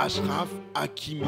Achraf Hakimi.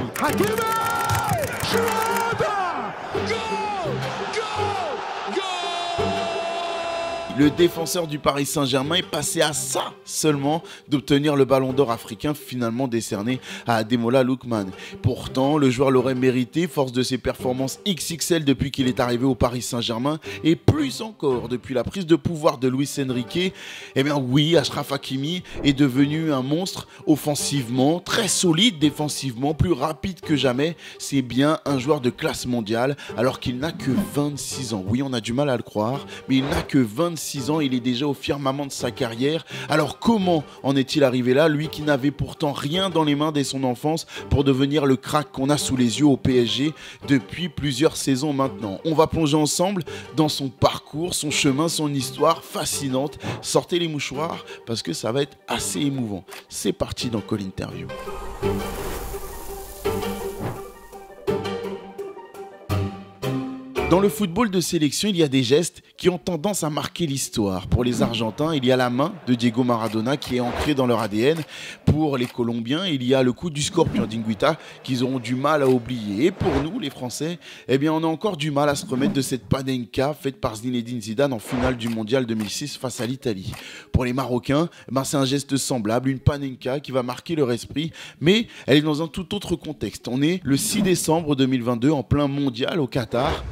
Le défenseur du Paris Saint-Germain est passé à ça seulement d'obtenir le ballon d'or africain finalement décerné à Ademola Lookman. Pourtant, le joueur l'aurait mérité, force de ses performances XXL depuis qu'il est arrivé au Paris Saint-Germain et plus encore depuis la prise de pouvoir de Luis Enrique. Eh bien oui, Achraf Hakimi est devenu un monstre offensivement, très solide défensivement, plus rapide que jamais. C'est bien un joueur de classe mondiale alors qu'il n'a que 26 ans. Oui, on a du mal à le croire, mais il n'a que 26 ans, il est déjà au firmament de sa carrière. Alors comment en est-il arrivé là, lui qui n'avait pourtant rien dans les mains dès son enfance pour devenir le crack qu'on a sous les yeux au PSG depuis plusieurs saisons maintenant? On va plonger ensemble dans son parcours, son chemin, son histoire fascinante. Sortez les mouchoirs parce que ça va être assez émouvant. C'est parti dans Call Interview. Dans le football de sélection, il y a des gestes qui ont tendance à marquer l'histoire. Pour les Argentins, il y a la main de Diego Maradona qui est ancrée dans leur ADN. Pour les Colombiens, il y a le coup du Scorpion d'Inguita qu'ils auront du mal à oublier. Et pour nous, les Français, eh bien, on a encore du mal à se remettre de cette panenka faite par Zinedine Zidane en finale du Mondial 2006 face à l'Italie. Pour les Marocains, c'est un geste semblable, une panenka qui va marquer leur esprit, mais elle est dans un tout autre contexte. On est le 6 décembre 2022 en plein Mondial au Qatar.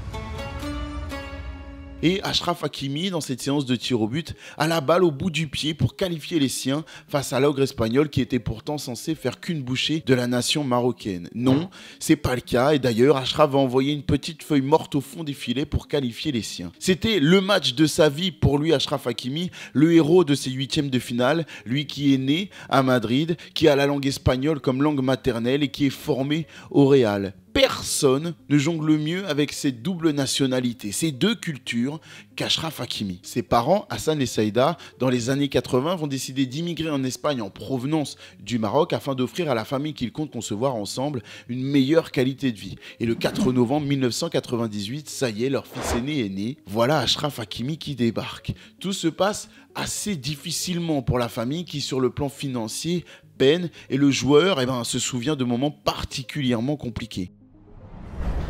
Et Achraf Hakimi, dans cette séance de tir au but, a la balle au bout du pied pour qualifier les siens face à l'ogre espagnol qui était pourtant censé faire qu'une bouchée de la nation marocaine. Non, c'est pas le cas et d'ailleurs Achraf va envoyer une petite feuille morte au fond des filets pour qualifier les siens. C'était le match de sa vie pour lui, Achraf Hakimi, le héros de ses huitièmes de finale, lui qui est né à Madrid, qui a la langue espagnole comme langue maternelle et qui est formé au Real. Personne ne jongle mieux avec cette double nationalité, ces deux cultures qu'Achraf Hakimi. Ses parents, Hassan et Saïda, dans les années 80, vont décider d'immigrer en Espagne en provenance du Maroc afin d'offrir à la famille qu'ils comptent concevoir ensemble une meilleure qualité de vie. Et le 4 novembre 1998, ça y est, leur fils aîné est né. Voilà Achraf Hakimi qui débarque. Tout se passe assez difficilement pour la famille qui, sur le plan financier, peine et le joueur se souvient de moments particulièrement compliqués.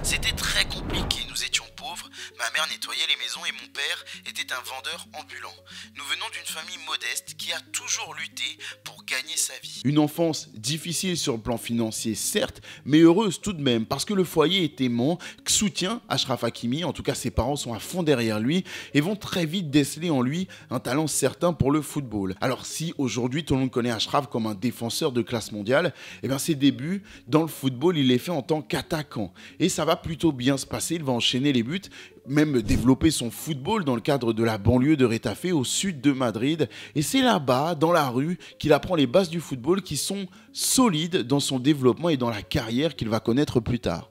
C'était très compliqué, nous étions pauvres, ma mère nettoyait les maisons et mon père était un vendeur ambulant. Nous venons d'une famille modeste qui a toujours lutté pour gagner sa vie. Une enfance difficile sur le plan financier, certes, mais heureuse tout de même, parce que le foyer est aimant, soutient Achraf Hakimi, en tout cas ses parents sont à fond derrière lui, et vont très vite déceler en lui un talent certain pour le football. Alors si aujourd'hui tout le monde connaît Achraf comme un défenseur de classe mondiale, ses débuts dans le football, il les fait en tant qu'attaquant. Et ça va plutôt bien se passer, il va enchaîner les buts, même développer son football dans le cadre de la banlieue de Retafe au sud de Madrid. Et c'est là-bas, dans la rue, qu'il apprend les bases du football qui sont solides dans son développement et dans la carrière qu'il va connaître plus tard.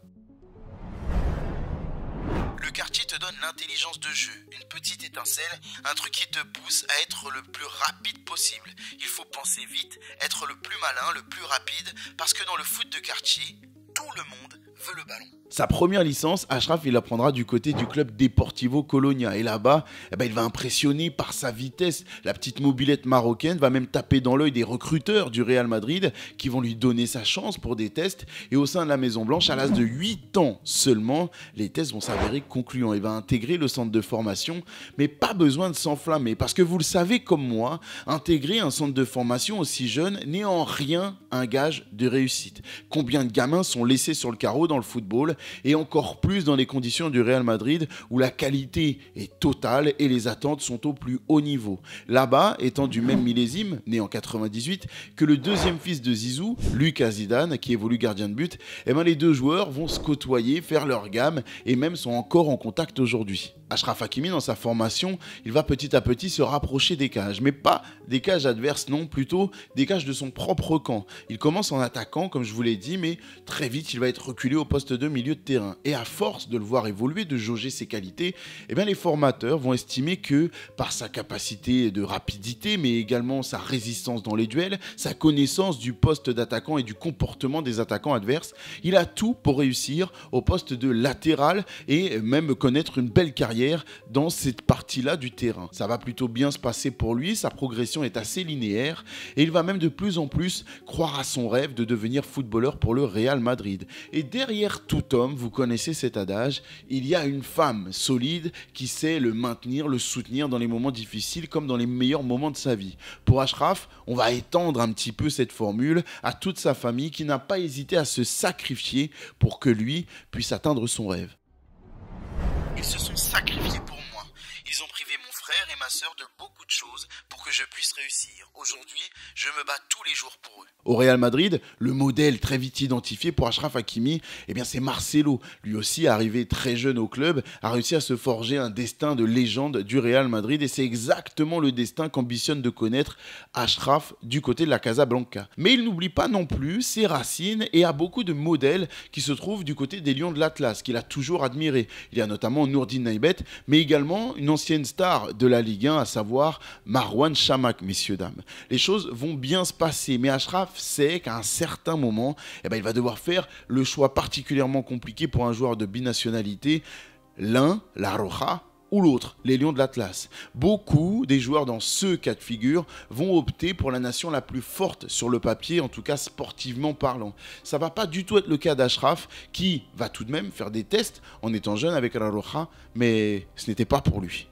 Le quartier te donne l'intelligence de jeu, une petite étincelle, un truc qui te pousse à être le plus rapide possible. Il faut penser vite, être le plus malin, le plus rapide, parce que dans le foot de quartier, tout le monde veut le ballon. Sa première licence, Achraf, il la prendra du côté du club Deportivo Colonia. Et là-bas, il va impressionner par sa vitesse. La petite mobilette marocaine va même taper dans l'œil des recruteurs du Real Madrid qui vont lui donner sa chance pour des tests. Et au sein de la Maison Blanche, à l'âge de 8 ans seulement, les tests vont s'avérer concluants. Il va intégrer le centre de formation, mais pas besoin de s'enflammer. Parce que vous le savez comme moi, intégrer un centre de formation aussi jeune n'est en rien un gage de réussite. Combien de gamins sont laissés sur le carreau dans le football et encore plus dans les conditions du Real Madrid où la qualité est totale et les attentes sont au plus haut niveau. Là-bas, étant du même millésime, né en 98, que le deuxième fils de Zizou, Lucas Zidane, qui évolue gardien de but, les deux joueurs vont se côtoyer, faire leur gamme et même sont encore en contact aujourd'hui. Achraf Hakimi, dans sa formation, il va petit à petit se rapprocher des cages, mais pas des cages adverses, non, plutôt des cages de son propre camp. Il commence en attaquant, comme je vous l'ai dit, mais très vite, il va être reculé au poste de milieu de terrain. Et à force de le voir évoluer, de jauger ses qualités, les formateurs vont estimer que, par sa capacité de rapidité, mais également sa résistance dans les duels, sa connaissance du poste d'attaquant et du comportement des attaquants adverses, il a tout pour réussir au poste de latéral et même connaître une belle carrière derrière dans cette partie-là du terrain. Ça va plutôt bien se passer pour lui, sa progression est assez linéaire et il va même de plus en plus croire à son rêve de devenir footballeur pour le Real Madrid. Et derrière tout homme, vous connaissez cet adage, il y a une femme solide qui sait le maintenir, le soutenir dans les moments difficiles comme dans les meilleurs moments de sa vie. Pour Achraf, on va étendre un petit peu cette formule à toute sa famille qui n'a pas hésité à se sacrifier pour que lui puisse atteindre son rêve. Ils se sont sacrifiés pour moi. Ils ont privé mon frère et ma sœur de beaucoup de choses pour que je puisse réussir. Aujourd'hui, je me bats tous les jours pour eux. Au Real Madrid, le modèle très vite identifié pour Achraf Hakimi, eh bien c'est Marcelo. Lui aussi, arrivé très jeune au club, a réussi à se forger un destin de légende du Real Madrid et c'est exactement le destin qu'ambitionne de connaître Achraf du côté de la Casablanca. Mais il n'oublie pas non plus ses racines et a beaucoup de modèles qui se trouvent du côté des Lions de l'Atlas, qu'il a toujours admiré. Il y a notamment Nourdine Naïbet, mais également une ancienne star de la Ligue 1, à savoir Marouane Chamakh, messieurs, dames. Les choses vont bien se passer, mais Achraf sait qu'à un certain moment, il va devoir faire le choix particulièrement compliqué pour un joueur de binationalité, l'un, la Roja, ou l'autre, les Lions de l'Atlas. Beaucoup des joueurs dans ce cas de figure vont opter pour la nation la plus forte sur le papier, en tout cas sportivement parlant. Ça va pas du tout être le cas d'Achraf, qui va tout de même faire des tests en étant jeune avec la Roja, mais ce n'était pas pour lui.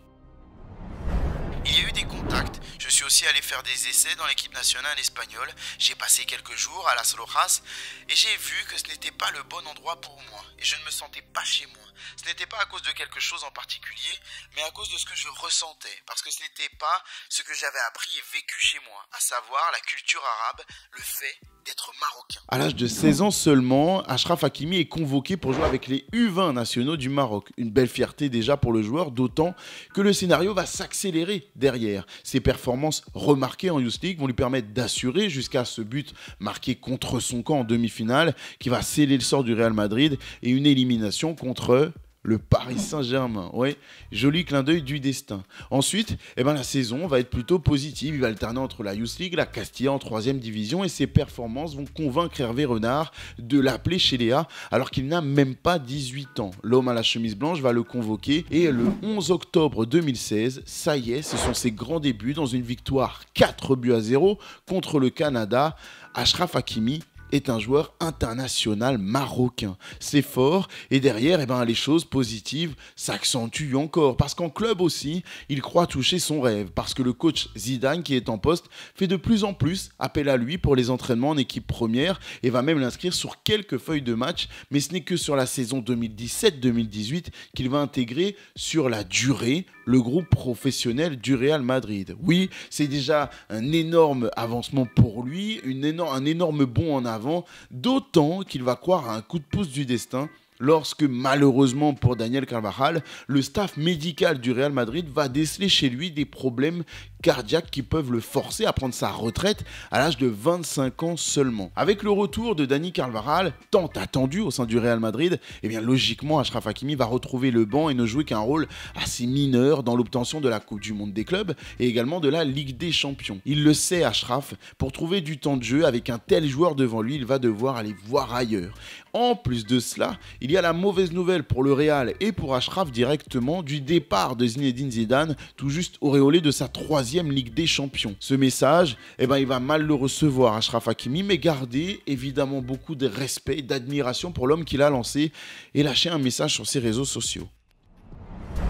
Il y a eu des contacts. Je suis aussi allé faire des essais dans l'équipe nationale espagnole. J'ai passé quelques jours à Las Rojas et j'ai vu que ce n'était pas le bon endroit pour moi. Et je ne me sentais pas chez moi. Ce n'était pas à cause de quelque chose en particulier, mais à cause de ce que je ressentais. Parce que ce n'était pas ce que j'avais appris et vécu chez moi, à savoir la culture arabe, le fait d'être marocain. À l'âge de 16 ans seulement, Achraf Hakimi est convoqué pour jouer avec les U20 nationaux du Maroc. Une belle fierté déjà pour le joueur, d'autant que le scénario va s'accélérer derrière. Ses performances remarquées en Youth League vont lui permettre d'assurer jusqu'à ce but marqué contre son camp en demi-finale, qui va sceller le sort du Real Madrid et une élimination contre le Paris Saint-Germain. Ouais, joli clin d'œil du destin. Ensuite, la saison va être plutôt positive. Il va alterner entre la Youth League, la Castilla en 3e division et ses performances vont convaincre Hervé Renard de l'appeler chez Léa alors qu'il n'a même pas 18 ans. L'homme à la chemise blanche va le convoquer et le 11 octobre 2016, ça y est, ce sont ses grands débuts dans une victoire 4-0 contre le Canada. Achraf Hakimi est un joueur international marocain. C'est fort et derrière, les choses positives s'accentuent encore parce qu'en club aussi, il croit toucher son rêve parce que le coach Zidane qui est en poste fait de plus en plus appel à lui pour les entraînements en équipe première et va même l'inscrire sur quelques feuilles de match, mais ce n'est que sur la saison 2017-2018 qu'il va intégrer sur la durée le groupe professionnel du Real Madrid. Oui, c'est déjà un énorme avancement pour lui, un énorme bond en avant, d'autant qu'il va croire à un coup de pouce du destin lorsque, malheureusement pour Daniel Carvajal, le staff médical du Real Madrid va déceler chez lui des problèmes cardiaques qui peuvent le forcer à prendre sa retraite à l'âge de 25 ans seulement. Avec le retour de Dani Carvajal, tant attendu au sein du Real Madrid, logiquement Achraf Hakimi va retrouver le banc et ne jouer qu'un rôle assez mineur dans l'obtention de la Coupe du Monde des clubs et également de la Ligue des Champions. Il le sait, Achraf, pour trouver du temps de jeu avec un tel joueur devant lui, il va devoir aller voir ailleurs. En plus de cela, il y a la mauvaise nouvelle pour le Real et pour Achraf directement du départ de Zinedine Zidane, tout juste auréolé de sa 3e Ligue des Champions. Ce message, il va mal le recevoir, Achraf Hakimi, mais garder évidemment beaucoup de respect et d'admiration pour l'homme qui l'a lancé et lâcher un message sur ses réseaux sociaux.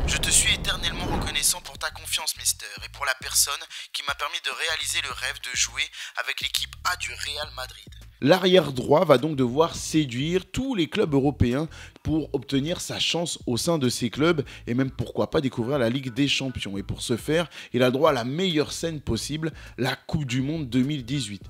Je te suis éternellement reconnaissant pour ta confiance, mister, et pour la personne qui m'a permis de réaliser le rêve de jouer avec l'équipe A du Real Madrid. L'arrière droit va donc devoir séduire tous les clubs européens pour obtenir sa chance au sein de ces clubs et même pourquoi pas découvrir la Ligue des Champions. Et pour ce faire, il a droit à la meilleure scène possible, la Coupe du Monde 2018.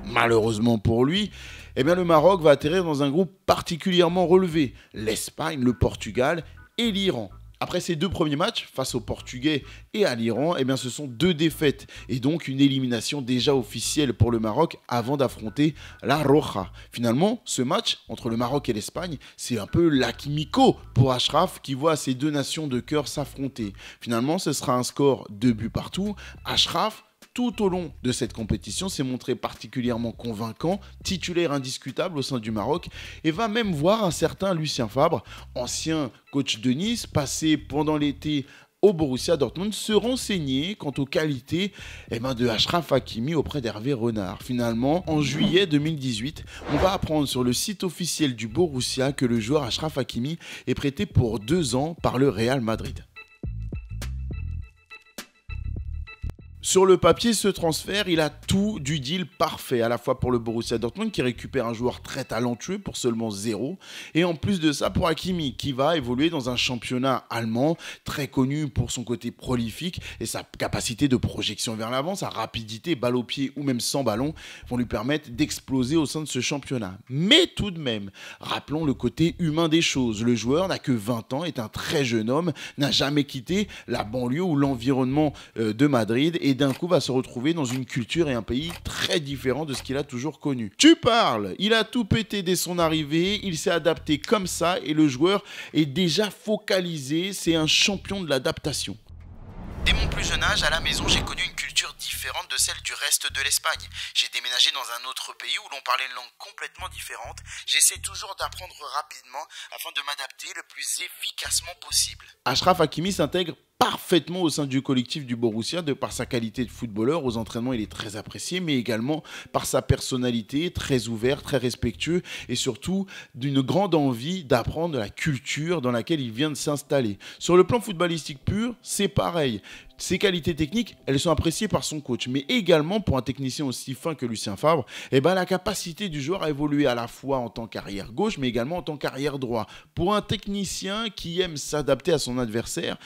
Malheureusement pour lui, le Maroc va atterrir dans un groupe particulièrement relevé, l'Espagne, le Portugal et l'Iran. Après ces 2 premiers matchs, face aux Portugais et à l'Iran, ce sont 2 défaites et donc une élimination déjà officielle pour le Maroc avant d'affronter la Roja. Finalement, ce match entre le Maroc et l'Espagne, c'est un peu l'Akimiko pour Achraf qui voit ces 2 nations de cœur s'affronter. Finalement, ce sera un score 2 buts partout. Achraf tout au long de cette compétition, s'est montré particulièrement convaincant, titulaire indiscutable au sein du Maroc, et va même voir un certain Lucien Favre, ancien coach de Nice, passé pendant l'été au Borussia Dortmund, se renseigner quant aux qualités de Achraf Hakimi auprès d'Hervé Renard. Finalement, en juillet 2018, on va apprendre sur le site officiel du Borussia que le joueur Achraf Hakimi est prêté pour 2 ans par le Real Madrid. Sur le papier, ce transfert, il a tout du deal parfait, à la fois pour le Borussia Dortmund qui récupère un joueur très talentueux pour seulement 0, et en plus de ça pour Hakimi qui va évoluer dans un championnat allemand très connu pour son côté prolifique et sa capacité de projection vers l'avant, sa rapidité, balle au pied ou même sans ballon vont lui permettre d'exploser au sein de ce championnat. Mais tout de même, rappelons le côté humain des choses. Le joueur n'a que 20 ans, est un très jeune homme, n'a jamais quitté la banlieue ou l'environnement de Madrid et d'un coup va se retrouver dans une culture et un pays très différent de ce qu'il a toujours connu. Tu parles, il a tout pété dès son arrivée, il s'est adapté comme ça et le joueur est déjà focalisé, c'est un champion de l'adaptation. Dès mon plus jeune âge, à la maison, j'ai connu une culture différente de celle du reste de l'Espagne. J'ai déménagé dans un autre pays où l'on parlait une langue complètement différente. J'essaie toujours d'apprendre rapidement afin de m'adapter le plus efficacement possible. Achraf Hakimi s'intègre parfaitement au sein du collectif du Borussia de par sa qualité de footballeur. Aux entraînements, il est très apprécié, mais également par sa personnalité, très ouvert, très respectueux et surtout d'une grande envie d'apprendre la culture dans laquelle il vient de s'installer. Sur le plan footballistique pur, c'est pareil. Ses qualités techniques, elles sont appréciées par son coach, mais également pour un technicien aussi fin que Lucien Favre, la capacité du joueur à évoluer à la fois en tant qu'arrière gauche, mais également en tant qu'arrière droit. Pour un technicien qui aime s'adapter à son adversaire,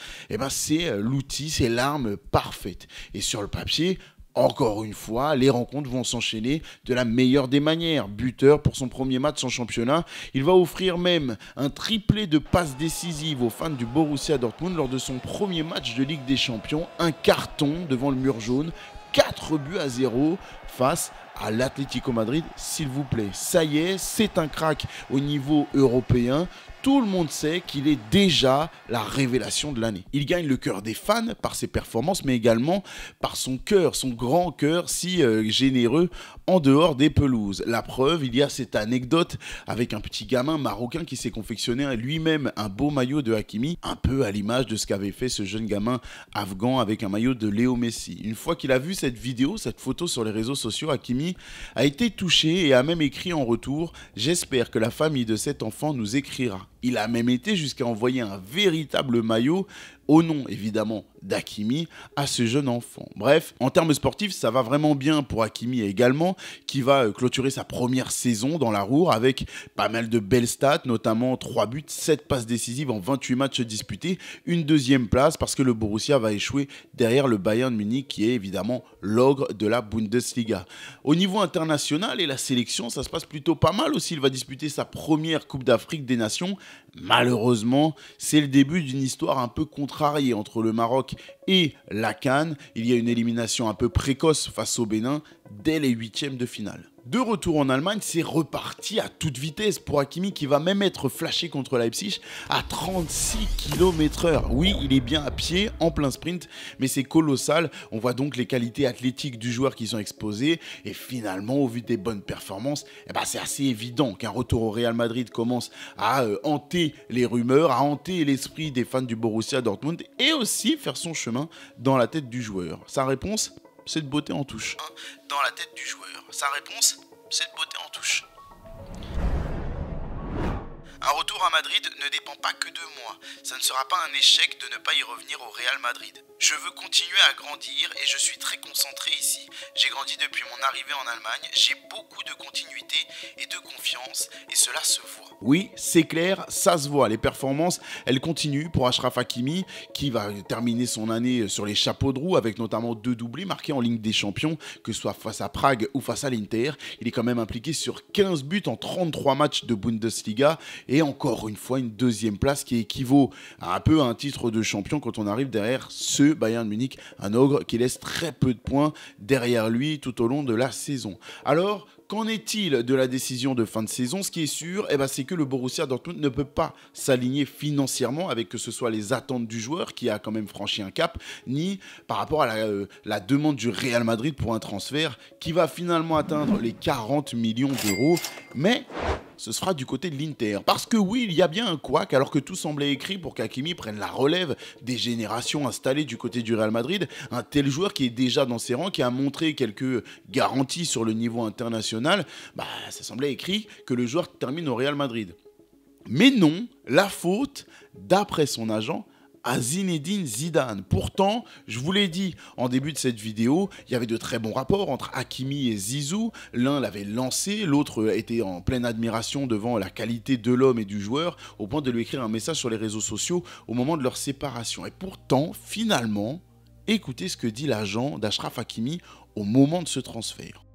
c'est l'outil, c'est l'arme parfaite. Et sur le papier, encore une fois, les rencontres vont s'enchaîner de la meilleure des manières. Buteur pour son premier match en championnat, il va offrir même un triplé de passes décisives aux fans du Borussia Dortmund lors de son premier match de Ligue des Champions. Un carton devant le mur jaune, 4-0 face à l'Atlético Madrid, s'il vous plaît. Ça y est, c'est un crack au niveau européen. Tout le monde sait qu'il est déjà la révélation de l'année. Il gagne le cœur des fans par ses performances, mais également par son cœur, son grand cœur si généreux en dehors des pelouses. La preuve, il y a cette anecdote avec un petit gamin marocain qui s'est confectionné lui-même un beau maillot de Hakimi, un peu à l'image de ce qu'avait fait ce jeune gamin afghan avec un maillot de Léo Messi. Une fois qu'il a vu cette vidéo, cette photo sur les réseaux sociaux, Hakimi a été touché et a même écrit en retour « J'espère que la famille de cet enfant nous écrira ». Il a même été jusqu'à envoyer un véritable maillot au nom évidemment d'Hakimi à ce jeune enfant. Bref, en termes sportifs, ça va vraiment bien pour Hakimi également, qui va clôturer sa première saison dans la Ruhr avec pas mal de belles stats, notamment 3 buts, 7 passes décisives en 28 matchs disputés, une deuxième place parce que le Borussia va échouer derrière le Bayern Munich qui est évidemment l'ogre de la Bundesliga. Au niveau international et la sélection, ça se passe plutôt pas mal aussi. Il va disputer sa première Coupe d'Afrique des Nations. Malheureusement, c'est le début d'une histoire un peu contrariée entre le Maroc et la CAN. Il y a une élimination un peu précoce face au Bénin dès les 8e de finale. De retour en Allemagne, c'est reparti à toute vitesse pour Hakimi qui va même être flashé contre Leipzig à 36 km/h. Oui, il est bien à pied, en plein sprint, mais c'est colossal. On voit donc les qualités athlétiques du joueur qui sont exposées. Et finalement, au vu des bonnes performances, c'est assez évident qu'un retour au Real Madrid commence à hanter les rumeurs, à hanter l'esprit des fans du Borussia Dortmund et aussi faire son chemin dans la tête du joueur. Sa réponse, c'est de botter en touche. Dans la tête du joueur. Sa réponse, c'est de botter en touche. Un retour à Madrid ne dépend pas que de moi. Ça ne sera pas un échec de ne pas y revenir au Real Madrid. Je veux continuer à grandir et je suis très concentré ici. J'ai grandi depuis mon arrivée en Allemagne, j'ai beaucoup de continuité et de confiance et cela se voit. Oui, c'est clair, ça se voit. Les performances, elles continuent pour Achraf Hakimi qui va terminer son année sur les chapeaux de roue avec notamment 2 doublés marqués en Ligue des Champions, que ce soit face à Prague ou face à l'Inter. Il est quand même impliqué sur 15 buts en 33 matchs de Bundesliga et encore une fois une deuxième place qui équivaut à un peu à un titre de champion quand on arrive derrière ce Bayern Munich, un ogre qui laisse très peu de points derrière lui tout au long de la saison. Alors, qu'en est-il de la décision de fin de saison? Ce qui est sûr, c'est que le Borussia Dortmund ne peut pas s'aligner financièrement avec que ce soit les attentes du joueur qui a quand même franchi un cap, ni par rapport à la demande du Real Madrid pour un transfert qui va finalement atteindre les 40 millions d'euros. Mais ce sera du côté de l'Inter. Parce que oui, il y a bien un couac, alors que tout semblait écrit pour qu'Hakimi prenne la relève des générations installées du côté du Real Madrid. Un tel joueur qui est déjà dans ses rangs, qui a montré quelques garanties sur le niveau international, ça semblait écrit que le joueur termine au Real Madrid. Mais non, la faute, d'après son agent, à Zinedine Zidane. Pourtant, je vous l'ai dit en début de cette vidéo, il y avait de très bons rapports entre Hakimi et Zizou. L'un l'avait lancé, l'autre était en pleine admiration devant la qualité de l'homme et du joueur, au point de lui écrire un message sur les réseaux sociaux au moment de leur séparation. Et pourtant, finalement, écoutez ce que dit l'agent d'Achraf Hakimi au moment de ce transfert.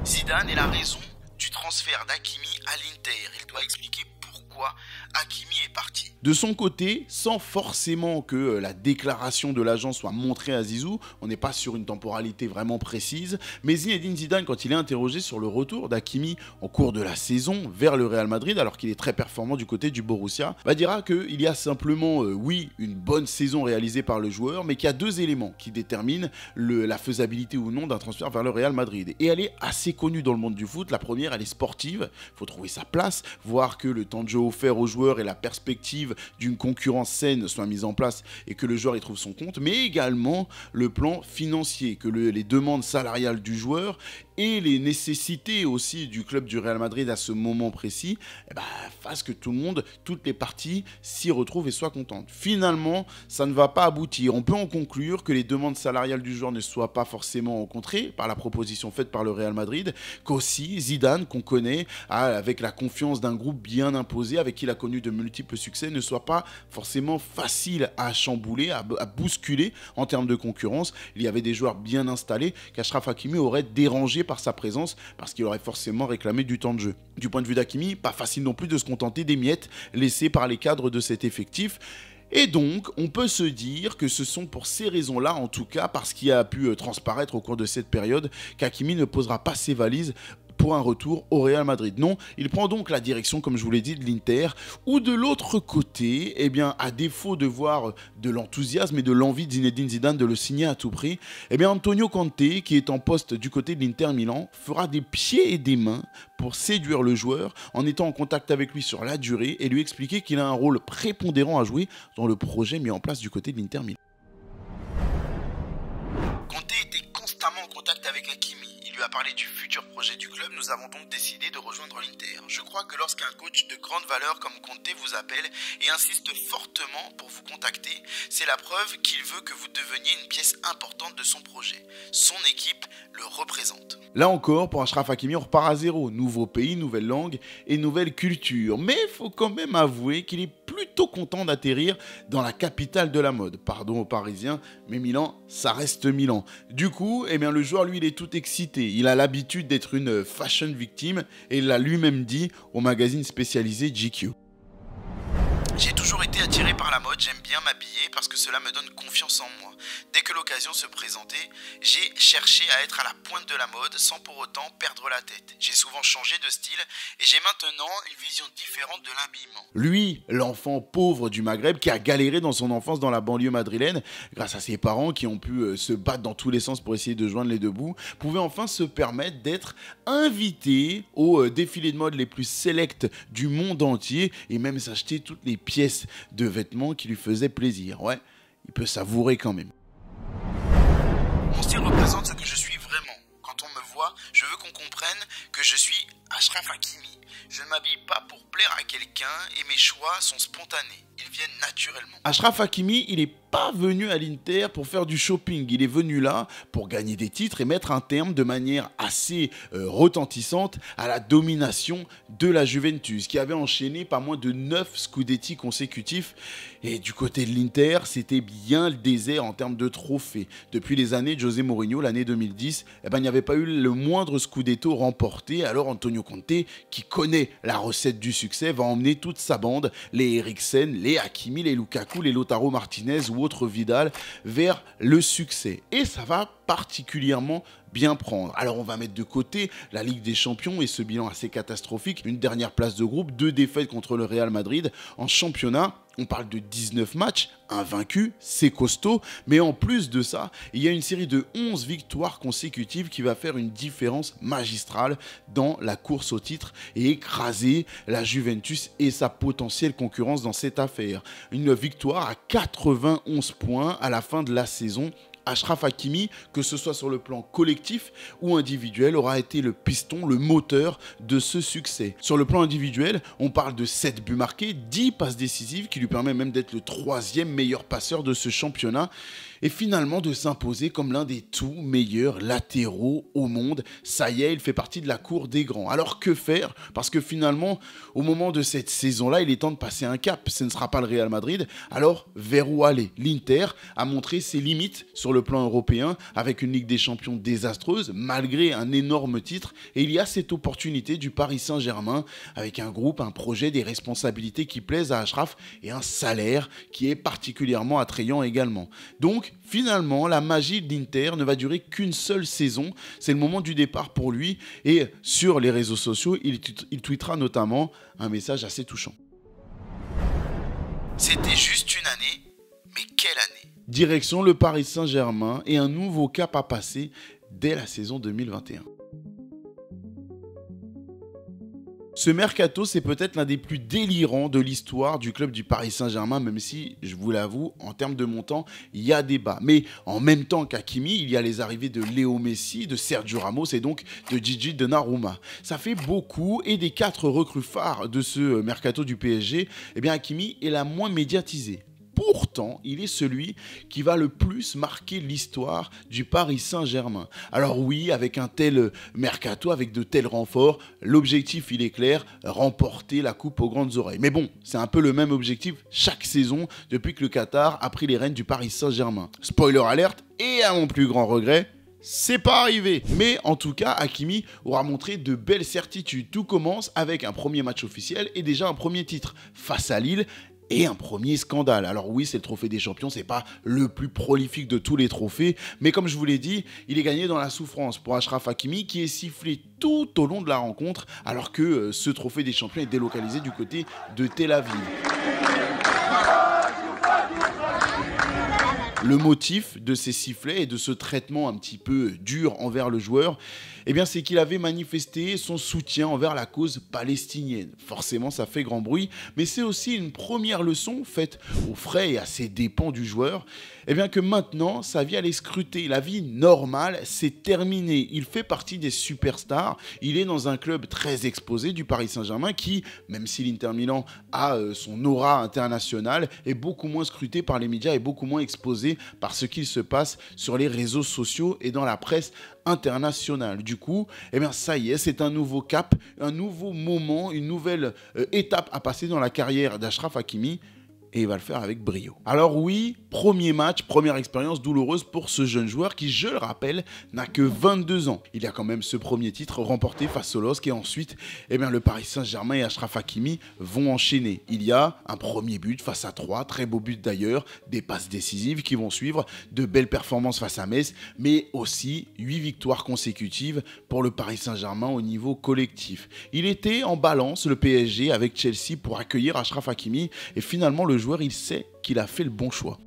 Zidane est la raison du transfert d'Hakimi à l'Inter. Il doit expliquer pourquoi Hakimi est parti. De son côté, sans forcément que la déclaration de l'agent soit montrée à Zizou, on n'est pas sur une temporalité vraiment précise, mais Zinedine Zidane, quand il est interrogé sur le retour d'Hakimi en cours de la saison vers le Real Madrid, alors qu'il est très performant du côté du Borussia, dira qu'il y a simplement, oui, une bonne saison réalisée par le joueur, mais qu'il y a deux éléments qui déterminent la faisabilité ou non d'un transfert vers le Real Madrid. Et elle est assez connue dans le monde du foot. La première, elle est sportive, il faut trouver sa place, voir que le temps de jeu offert aux joueurs et la perspective d'une concurrence saine soit mise en place et que le joueur y trouve son compte, mais également le plan financier, que les demandes salariales du joueur et les nécessités aussi du club du Real Madrid à ce moment précis fassent que tout le monde, toutes les parties s'y retrouvent et soient contentes. Finalement, ça ne va pas aboutir. On peut en conclure que les demandes salariales du joueur ne soient pas forcément rencontrées par la proposition faite par le Real Madrid, qu'aussi Zidane, qu'on connaît, avec la confiance d'un groupe bien imposé, avec qui il a connu de multiples succès, ne soit pas forcément facile à chambouler, à bousculer en termes de concurrence. Il y avait des joueurs bien installés qu'Achraf Hakimi aurait dérangé par sa présence, parce qu'il aurait forcément réclamé du temps de jeu. Du point de vue d'Hakimi, pas facile non plus de se contenter des miettes laissées par les cadres de cet effectif. Et donc, on peut se dire que ce sont pour ces raisons-là, en tout cas, parce qu'il a pu transparaître au cours de cette période, qu'Hakimi ne posera pas ses valises pour un retour au Real Madrid. Non, il prend donc la direction, comme je vous l'ai dit, de l'Inter, où de l'autre côté, à défaut de voir de l'enthousiasme et de l'envie de Zinedine Zidane de le signer à tout prix, Antonio Conte, qui est en poste du côté de l'Inter Milan, fera des pieds et des mains pour séduire le joueur en étant en contact avec lui sur la durée et lui expliquer qu'il a un rôle prépondérant à jouer dans le projet mis en place du côté de l'Inter Milan. Conte était constamment en contact avec Hakimi. Il lui a parlé du futur projet du club. Nous avons donc décidé de rejoindre l'Inter. Je crois que lorsqu'un coach de grande valeur comme Conte vous appelle et insiste fortement pour vous contacter, c'est la preuve qu'il veut que vous deveniez une pièce importante de son projet. Son équipe le représente. Là encore, pour Achraf Hakimi, on repart à zéro. Nouveau pays, nouvelle langue et nouvelle culture. Mais il faut quand même avouer qu'il est plutôt content d'atterrir dans la capitale de la mode. Pardon aux Parisiens, mais Milan, ça reste Milan. Du coup, le joueur, lui, il est tout excité. Il a l'habitude d'être une fashion victime et il l'a lui-même dit au magazine spécialisé GQ. J'ai toujours été attiré par la mode, j'aime bien m'habiller parce que cela me donne confiance en moi. Dès que l'occasion se présentait, j'ai cherché à être à la pointe de la mode sans pour autant perdre la tête. J'ai souvent changé de style et j'ai maintenant une vision différente de l'habillement. Lui, l'enfant pauvre du Maghreb qui a galéré dans son enfance dans la banlieue madrilène, grâce à ses parents qui ont pu se battre dans tous les sens pour essayer de joindre les deux bouts, pouvait enfin se permettre d'être invité aux défilés de mode les plus sélects du monde entier et même s'acheter toutes les pièces de vêtements qui lui faisaient plaisir. Ouais, il peut savourer quand même. Mon style représente ce que je suis vraiment. Quand on me voit, je veux qu'on comprenne que je suis Achraf Hakimi. Je ne m'habille pas pour plaire à quelqu'un et mes choix sont spontanés. Ils viennent naturellement. Achraf Hakimi, il n'est pas venu à l'Inter pour faire du shopping. Il est venu là pour gagner des titres et mettre un terme de manière assez retentissante à la domination de la Juventus, qui avait enchaîné pas moins de 9 Scudetti consécutifs. Et du côté de l'Inter, c'était bien le désert en termes de trophées. Depuis les années de José Mourinho, l'année 2010, il n'y avait pas eu le moindre Scudetto remporté. Alors Antonio Antonio Conte, qui connaît la recette du succès, va emmener toute sa bande, les Eriksen, les Hakimi, les Lukaku, les Lautaro Martinez ou autres Vidal, vers le succès. Et ça va particulièrement bien prendre. Alors on va mettre de côté la Ligue des Champions et ce bilan assez catastrophique. Une dernière place de groupe, 2 défaites contre le Real Madrid. En championnat, on parle de 19 matchs, invaincus, c'est costaud. Mais en plus de ça, il y a une série de 11 victoires consécutives qui va faire une différence magistrale dans la course au titre et écraser la Juventus et sa potentielle concurrence dans cette affaire. Une victoire à 91 points à la fin de la saison. Achraf Hakimi, que ce soit sur le plan collectif ou individuel, aura été le piston, le moteur de ce succès. Sur le plan individuel, on parle de 7 buts marqués, 10 passes décisives, qui lui permet même d'être le 3e meilleur passeur de ce championnat, et finalement de s'imposer comme l'un des tout meilleurs latéraux au monde. Ça y est, il fait partie de la cour des grands. Alors que faire? Parce que finalement, au moment de cette saison-là, il est temps de passer un cap. Ce ne sera pas le Real Madrid. Alors, vers où aller? L'Inter a montré ses limites sur le plan européen avec une Ligue des Champions désastreuse, malgré un énorme titre. Et il y a cette opportunité du Paris Saint-Germain avec un groupe, un projet, des responsabilités qui plaisent à Achraf et un salaire qui est particulièrement attrayant également. Donc, finalement, la magie de l'Inter ne va durer qu'une seule saison. C'est le moment du départ pour lui. Et sur les réseaux sociaux, il tweetera notamment un message assez touchant. C'était juste une année, mais quelle année! Direction le Paris Saint-Germain et un nouveau cap à passer dès la saison 2021. Ce mercato, c'est peut-être l'un des plus délirants de l'histoire du club du Paris Saint-Germain, même si, je vous l'avoue, en termes de montant, il y a débat. Mais en même temps qu'Hakimi, il y a les arrivées de Léo Messi, de Sergio Ramos et donc de Gigi Donnarumma. Ça fait beaucoup, et des 4 recrues phares de ce mercato du PSG, eh bien Hakimi est la moins médiatisée. Pourtant, il est celui qui va le plus marquer l'histoire du Paris Saint-Germain. Alors oui, avec un tel mercato, avec de tels renforts, l'objectif, il est clair, remporter la coupe aux grandes oreilles. Mais bon, c'est un peu le même objectif chaque saison depuis que le Qatar a pris les rênes du Paris Saint-Germain. Spoiler alerte, et à mon plus grand regret, c'est pas arrivé. Mais en tout cas, Hakimi aura montré de belles certitudes. Tout commence avec un premier match officiel et déjà un premier titre face à Lille. Et un premier scandale. Alors oui, c'est le trophée des champions, c'est pas le plus prolifique de tous les trophées, mais comme je vous l'ai dit, il est gagné dans la souffrance pour Achraf Hakimi qui est sifflé tout au long de la rencontre, alors que ce trophée des champions est délocalisé du côté de Tel Aviv. Le motif de ces sifflets et de ce traitement un petit peu dur envers le joueur, eh bien, c'est qu'il avait manifesté son soutien envers la cause palestinienne. Forcément, ça fait grand bruit, mais c'est aussi une première leçon faite aux frais et à ses dépens du joueur, eh bien que maintenant, sa vie allait scruter. La vie normale, c'est terminé. Il fait partie des superstars. Il est dans un club très exposé du Paris Saint-Germain qui, même si l'Inter Milan a son aura internationale, est beaucoup moins scruté par les médias et beaucoup moins exposé par ce qu'il se passe sur les réseaux sociaux et dans la presse internationale. Du coup, eh bien ça y est, c'est un nouveau cap, un nouveau moment, une nouvelle étape à passer dans la carrière d'Achraf Hakimi. Et il va le faire avec brio. Alors oui, premier match, première expérience douloureuse pour ce jeune joueur qui, je le rappelle, n'a que 22 ans. Il y a quand même ce premier titre remporté face au LOSC et ensuite, eh bien, le Paris Saint-Germain et Achraf Hakimi vont enchaîner. Il y a un premier but face à 3, très beau but d'ailleurs, des passes décisives qui vont suivre, de belles performances face à Metz, mais aussi 8 victoires consécutives pour le Paris Saint-Germain au niveau collectif. Il était en balance, le PSG, avec Chelsea pour accueillir Achraf Hakimi et finalement le joueur, il sait qu'il a fait le bon choix.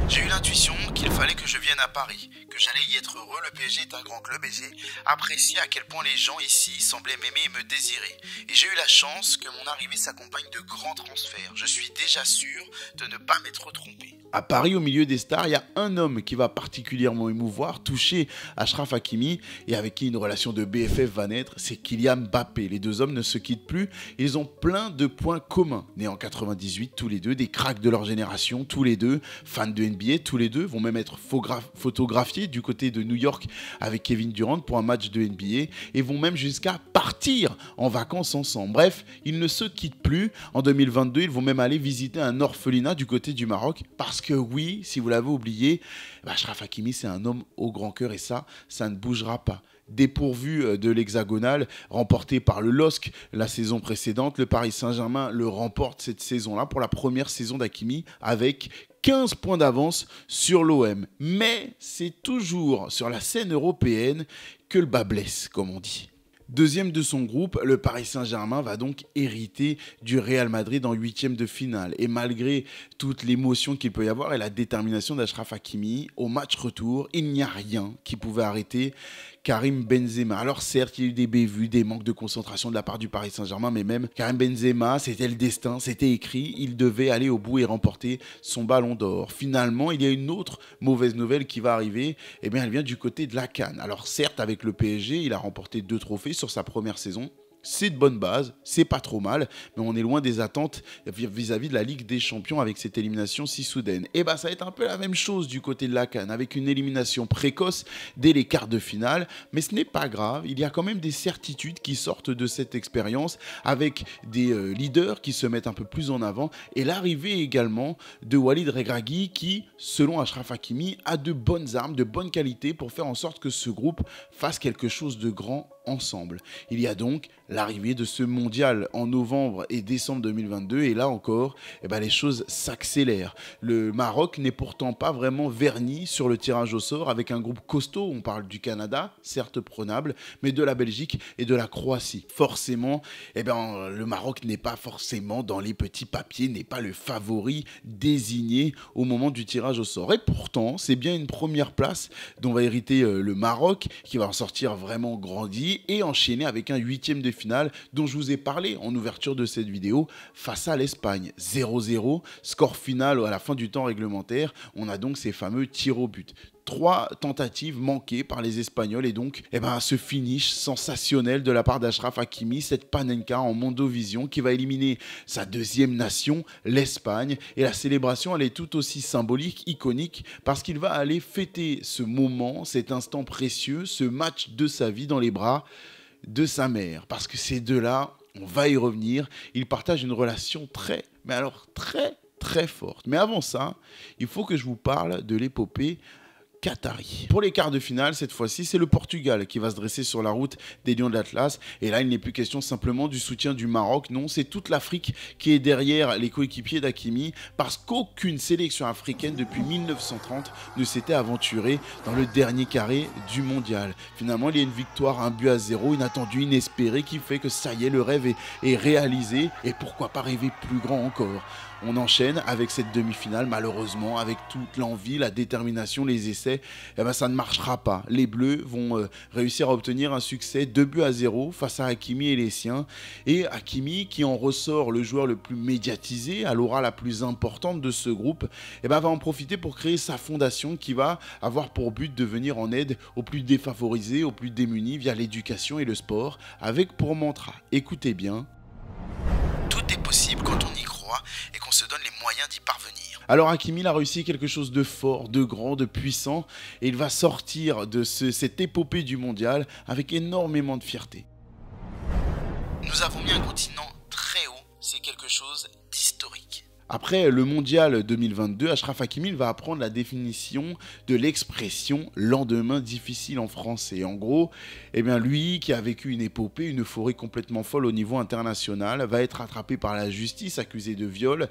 J'ai eu l'intuition qu'il fallait que je vienne à Paris, que j'allais y être heureux. Le PSG est un grand club et j'ai apprécié à quel point les gens ici semblaient m'aimer et me désirer. Et j'ai eu la chance que mon arrivée s'accompagne de grands transferts. Je suis déjà sûr de ne pas m'être trompé. À Paris, au milieu des stars, il y a un homme qui va particulièrement émouvoir, toucher Achraf Hakimi et avec qui une relation de BFF va naître, c'est Kylian Mbappé. Les deux hommes ne se quittent plus, ils ont plein de points communs. Nés en 98, tous les deux, des cracks de leur génération, tous les deux, fans de NBA, tous les deux, vont même être photographiés du côté de New York avec Kevin Durant pour un match de NBA et vont même jusqu'à partir en vacances ensemble. Bref, ils ne se quittent plus. En 2022, ils vont même aller visiter un orphelinat du côté du Maroc parce que oui, si vous l'avez oublié, Achraf Hakimi, c'est un homme au grand cœur et ça ne bougera pas. Dépourvu de l'hexagonal remporté par le LOSC la saison précédente, le Paris Saint-Germain le remporte cette saison-là pour la première saison d'Hakimi avec 15 points d'avance sur l'OM. Mais c'est toujours sur la scène européenne que le bas blesse, comme on dit. Deuxième de son groupe, le Paris Saint-Germain va donc hériter du Real Madrid en huitième de finale. Et malgré toute l'émotion qu'il peut y avoir et la détermination d'Achraf Hakimi, au match retour, il n'y a rien qui pouvait arrêter Karim Benzema. Alors certes, il y a eu des bévues, des manques de concentration de la part du Paris Saint-Germain, mais même Karim Benzema, c'était le destin, c'était écrit, il devait aller au bout et remporter son ballon d'or. Finalement, il y a une autre mauvaise nouvelle qui va arriver, et bien elle vient du côté de la CAN. Alors certes, avec le PSG, il a remporté 2 trophées sur sa première saison. C'est de bonne base, c'est pas trop mal, mais on est loin des attentes vis-à-vis de la Ligue des Champions avec cette élimination si soudaine. Et bah ça va être un peu la même chose du côté de la CAN, avec une élimination précoce dès les quarts de finale, mais ce n'est pas grave, il y a quand même des certitudes qui sortent de cette expérience, avec des leaders qui se mettent un peu plus en avant, et l'arrivée également de Walid Regragui qui, selon Achraf Hakimi, a de bonnes armes, de bonnes qualités pour faire en sorte que ce groupe fasse quelque chose de grand ensemble. Il y a donc l'arrivée de ce mondial en novembre et décembre 2022 et là encore, les choses s'accélèrent. Le Maroc n'est pourtant pas vraiment verni sur le tirage au sort avec un groupe costaud. On parle du Canada, certes prenable, mais de la Belgique et de la Croatie. Forcément, le Maroc n'est pas forcément dans les petits papiers, n'est pas le favori désigné au moment du tirage au sort. Et pourtant, c'est bien une première place dont va hériter le Maroc qui va en sortir vraiment grandi et enchaîner avec un huitième de finale dont je vous ai parlé en ouverture de cette vidéo face à l'Espagne. 0-0, score final à la fin du temps réglementaire. On a donc ces fameux tirs au but. 3 tentatives manquées par les Espagnols et donc ce finish sensationnel de la part d'Achraf Hakimi, cette Panenka en Mondovision qui va éliminer sa deuxième nation, l'Espagne. Et la célébration, elle est tout aussi symbolique, iconique, parce qu'il va aller fêter ce moment, cet instant précieux, ce match de sa vie dans les bras de sa mère. Parce que ces deux-là, on va y revenir, ils partagent une relation très forte. Mais avant ça, il faut que je vous parle de l'épopée qatari. Pour les quarts de finale, cette fois-ci, c'est le Portugal qui va se dresser sur la route des Lions de l'Atlas. Et là, il n'est plus question simplement du soutien du Maroc. Non, c'est toute l'Afrique qui est derrière les coéquipiers d'Hakimi parce qu'aucune sélection africaine depuis 1930 ne s'était aventurée dans le dernier carré du mondial. Finalement, il y a une victoire, 1-0, inattendue, inespérée, qui fait que ça y est, le rêve est réalisé. Et pourquoi pas rêver plus grand encore ? On enchaîne avec cette demi-finale, malheureusement, avec toute l'envie, la détermination, les essais, ça ne marchera pas. Les Bleus vont réussir à obtenir un succès 2-0 face à Hakimi et les siens. Et Hakimi, qui en ressort le joueur le plus médiatisé, à l'aura la plus importante de ce groupe, va en profiter pour créer sa fondation qui va avoir pour but de venir en aide aux plus défavorisés, aux plus démunis via l'éducation et le sport, avec pour mantra, écoutez bien, tout est possible quand on y croit et qu'on se donne les moyens d'y parvenir. Alors Hakimi a réussi quelque chose de fort, de grand, de puissant et il va sortir de cette épopée du mondial avec énormément de fierté. Nous avons mis un continent très haut, c'est quelque chose d'historique. Après le mondial 2022, Achraf Hakimi va apprendre la définition de l'expression « lendemain difficile » en français. En gros, lui qui a vécu une épopée, une euphorie complètement folle au niveau international, va être attrapé par la justice, accusé de viol,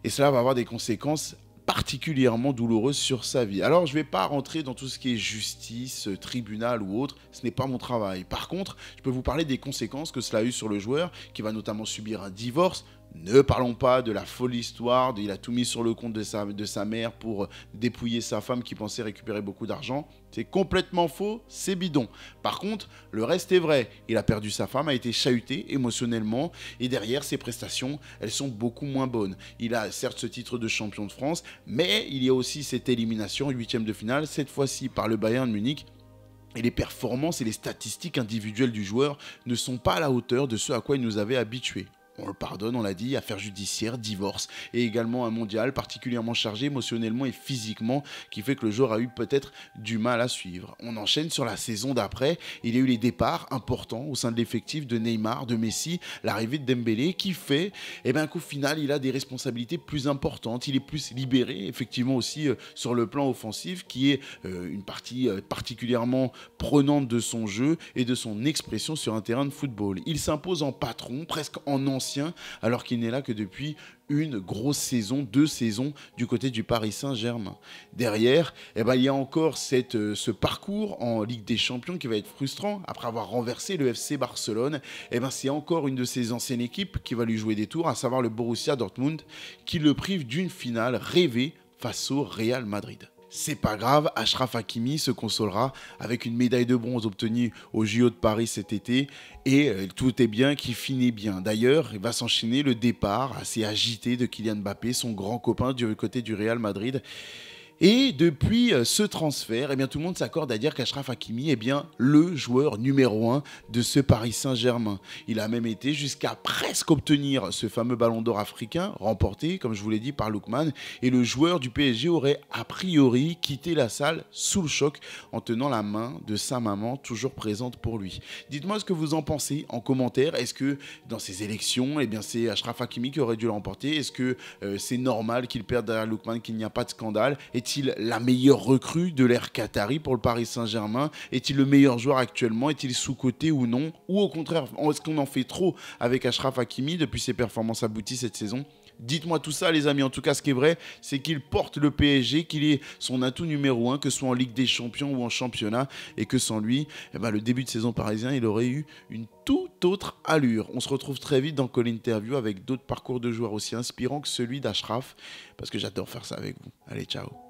et cela va avoir des conséquences particulièrement douloureuse sur sa vie. Alors je ne vais pas rentrer dans tout ce qui est justice, tribunal ou autre, ce n'est pas mon travail. Par contre, je peux vous parler des conséquences que cela a eu sur le joueur, qui va notamment subir un divorce. Ne parlons pas de la folle histoire, il a tout mis sur le compte de sa mère pour dépouiller sa femme qui pensait récupérer beaucoup d'argent. C'est complètement faux, c'est bidon. Par contre, le reste est vrai. Il a perdu sa femme, a été chahuté émotionnellement et derrière, ses prestations, elles sont beaucoup moins bonnes. Il a certes ce titre de champion de France, mais il y a aussi cette élimination en huitième de finale, cette fois-ci par le Bayern de Munich. Et les performances et les statistiques individuelles du joueur ne sont pas à la hauteur de ce à quoi il nous avait habitués. On le pardonne, on l'a dit, affaire judiciaire, divorce et également un mondial particulièrement chargé émotionnellement et physiquement qui fait que le joueur a eu peut-être du mal à suivre. On enchaîne sur la saison d'après. Il y a eu les départs importants au sein de l'effectif de Neymar, de Messi, l'arrivée de Dembélé qui fait qu'au final il a des responsabilités plus importantes. Il est plus libéré effectivement aussi sur le plan offensif qui est une partie particulièrement prenante de son jeu et de son expression sur un terrain de football. Il s'impose en patron, presque en ancien, alors qu'il n'est là que depuis une grosse saison, 2 saisons du côté du Paris Saint-Germain. Derrière, il y a encore ce parcours en Ligue des Champions qui va être frustrant. Après avoir renversé le FC Barcelone, c'est encore une de ses anciennes équipes qui va lui jouer des tours, à savoir le Borussia Dortmund, qui le prive d'une finale rêvée face au Real Madrid. C'est pas grave, Achraf Hakimi se consolera avec une médaille de bronze obtenue au JO de Paris cet été et tout est bien qui finit bien. D'ailleurs, il va s'enchaîner le départ assez agité de Kylian Mbappé, son grand copain du côté du Real Madrid. Et depuis ce transfert, tout le monde s'accorde à dire qu'Achraf Hakimi est bien le joueur numéro 1 de ce Paris Saint-Germain. Il a même été jusqu'à presque obtenir ce fameux ballon d'or africain, remporté, comme je vous l'ai dit, par Lookman. Et le joueur du PSG aurait a priori quitté la salle sous le choc en tenant la main de sa maman, toujours présente pour lui. Dites-moi ce que vous en pensez en commentaire. Est-ce que dans ces élections, c'est Achraf Hakimi qui aurait dû l'emporter? Est-ce que c'est normal qu'il perde derrière Lookman, qu'il n'y a pas de scandale? Est-il la meilleure recrue de l'ère qatari pour le Paris Saint-Germain? Est-il le meilleur joueur actuellement? Est-il sous-coté ou non? Ou au contraire, est-ce qu'on en fait trop avec Achraf Hakimi depuis ses performances abouties cette saison? Dites-moi tout ça les amis. En tout cas, ce qui est vrai, c'est qu'il porte le PSG, qu'il est son atout numéro 1, que ce soit en Ligue des Champions ou en championnat, et que sans lui, le début de saison parisien, il aurait eu une toute autre allure. On se retrouve très vite dans Call Interview avec d'autres parcours de joueurs aussi inspirants que celui d'Achraf, parce que j'adore faire ça avec vous. Allez, ciao.